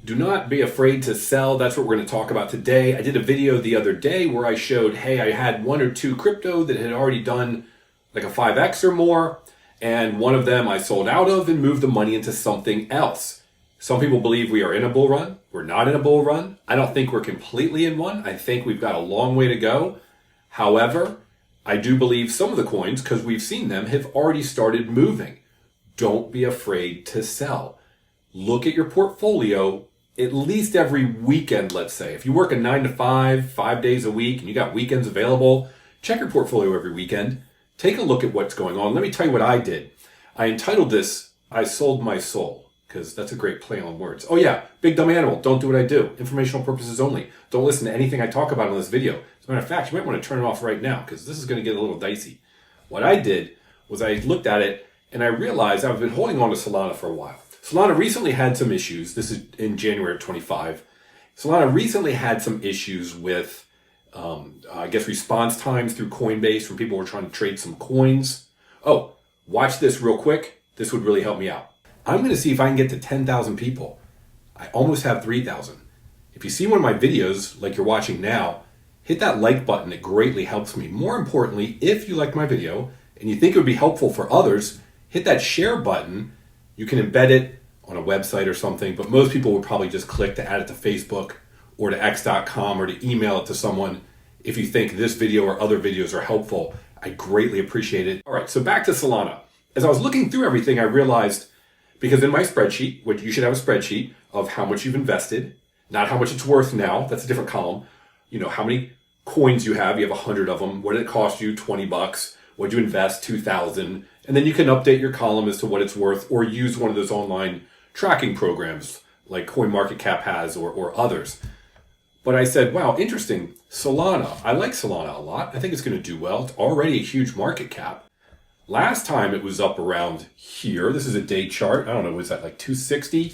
Do not be afraid to sell. That's what we're going to talk about today. I did a video the other day where I showed, hey, I had one or two crypto that had already done like a 5x or more. And one of them I sold out of and moved the money into something else. Some people believe we are in a bull run. We're not in a bull run. I don't think we're completely in one. I think we've got a long way to go. However, I do believe some of the coins, because we've seen them, have already started moving. Don't be afraid to sell. Look at your portfolio at least every weekend, let's say. If you work a 9 to 5, 5 days a week, and you got weekends available, check your portfolio every weekend. Take a look at what's going on. Let me tell you what I did. I entitled this, I Sold My Soul, because that's a great play on words. Oh yeah, big dumb animal. Don't do what I do. Informational purposes only. Don't listen to anything I talk about in this video. As a matter of fact, you might want to turn it off right now, because this is going to get a little dicey. What I did was I looked at it, and I realized I've been holding on to Solana for a while. Solana recently had some issues. This is in January of 25. Solana recently had some issues with I guess response times through Coinbase from people who are trying to trade some coins. Oh, watch this real quick. This would really help me out. I'm going to see if I can get to 10,000 people. I almost have 3,000. If you see one of my videos like you're watching now, hit that like button. It greatly helps me. More importantly, if you like my video and you think it would be helpful for others, hit that share button. You can embed it on a website or something, but most people would probably just click to add it to Facebook or to x.com or to email it to someone. If you think this video or other videos are helpful, I greatly appreciate it. All right, so back to Solana. As I was looking through everything, I realized, because in my spreadsheet, which you should have a spreadsheet of how much you've invested, not how much it's worth now, that's a different column. You know, how many coins you have 100 of them. What did it cost you? $20. What did you invest? 2,000. And then you can update your column as to what it's worth or use one of those online tracking programs like CoinMarketCap has or others. But I said, wow, interesting. Solana. I like Solana a lot. I think it's going to do well. It's already a huge market cap. Last time it was up around here. This is a day chart. I don't know, was that like 260?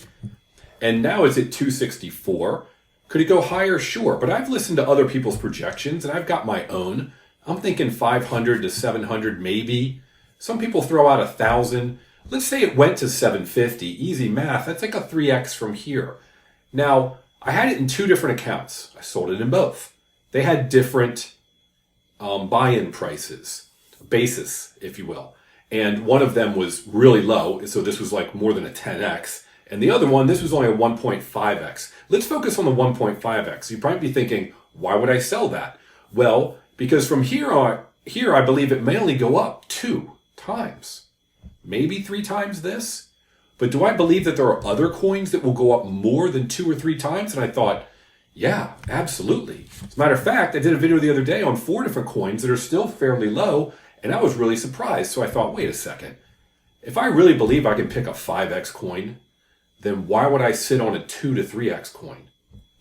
And now it's at 264. Could it go higher? Sure. But I've listened to other people's projections and I've got my own. I'm thinking 500 to 700 maybe. Some people throw out 1,000. Let's say it went to 750. Easy math. That's like a 3x from here. Now, I had it in two different accounts. I sold it in both. They had different buy-in prices, basis, if you will. And one of them was really low, so this was like more than a 10x. And the other one, this was only a 1.5x. Let's focus on the 1.5x. You might be thinking, why would I sell that? Well, because from here I believe it may only go up 2 times, maybe 3 times this. But do I believe that there are other coins that will go up more than 2 or 3 times? And I thought, yeah, absolutely. As a matter of fact, I did a video the other day on 4 different coins that are still fairly low, and I was really surprised. So I thought, wait a second. If I really believe I can pick a 5x coin, then why would I sit on a 2 to 3x coin?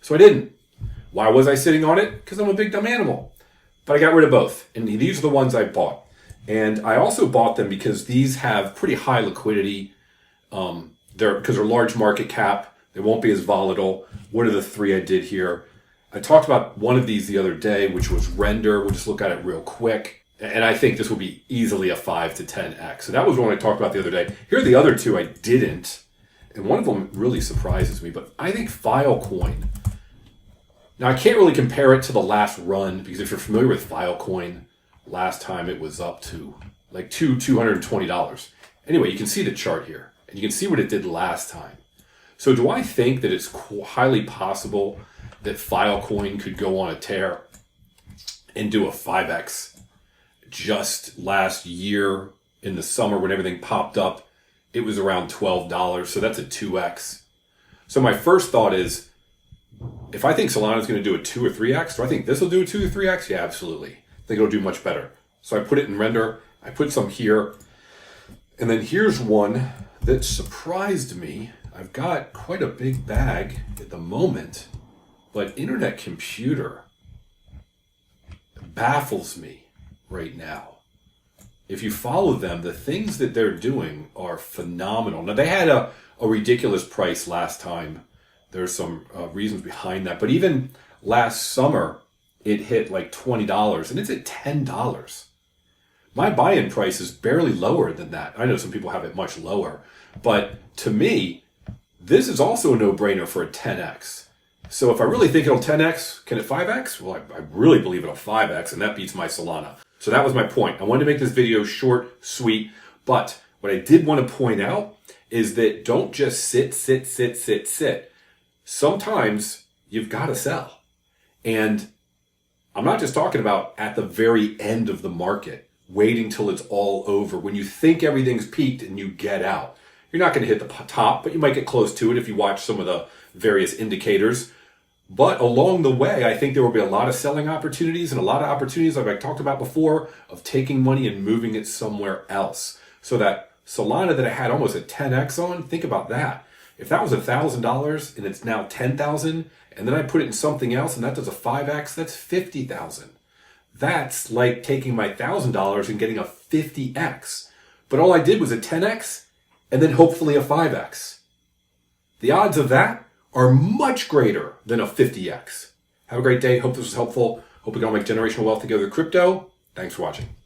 So I didn't. Why was I sitting on it? Because I'm a big dumb animal. But I got rid of both, and these are the ones I bought. And I also bought them because these have pretty high liquidity. Because they're large market cap, they won't be as volatile. What are the 3 I did here? I talked about one of these the other day, which was Render. We'll just look at it real quick. And I think this will be easily a 5 to 10x. So that was one I talked about the other day. Here are the other 2 I didn't. And one of them really surprises me, but I think Filecoin. Now I can't really compare it to the last run, because if you're familiar with Filecoin, last time it was up to like $220. Anyway, you can see the chart here. And you can see what it did last time. So do I think that it's highly possible that Filecoin could go on a tear and do a 5x? Just last year in the summer when everything popped up, it was around $12. So that's a 2x. So my first thought is, if I think Solana is going to do a 2 or 3x, do I think this will do a 2 or 3x? Yeah, absolutely. I think it'll do much better. So I put it in Render. I put some here. And then here's one that surprised me. I've got quite a big bag at the moment, but Internet Computer baffles me right now. If you follow them, the things that they're doing are phenomenal. Now, they had a ridiculous price last time. There's some reasons behind that, but even last summer, it hit like $20, and it's at $10. My buy-in price is barely lower than that. I know some people have it much lower, but to me, This is also a no-brainer for a 10x. So if I really think it'll 10x, can it 5x? Well, I really believe it'll 5x, and that beats my Solana. So that was my point. I wanted to make this video short, sweet, but what I did want to point out is that don't just sit. Sometimes you've got to sell. And I'm not just talking about at the very end of the market, waiting till it's all over. When you think everything's peaked and you get out. You're not going to hit the top, but you might get close to it if you watch some of the various indicators. But along the way, I think there will be a lot of selling opportunities and a lot of opportunities, like I talked about before, of taking money and moving it somewhere else. So that Solana that I had almost a 10x on, think about that. If that was $1,000 and it's now 10,000, and then I put it in something else and that does a 5x, that's 50,000. That's like taking my $1,000 and getting a 50x. But all I did was a 10x and then hopefully a 5x. The odds of that are much greater than a 50x. Have a great day. Hope this was helpful. Hope we can all make generational wealth together with crypto. Thanks for watching.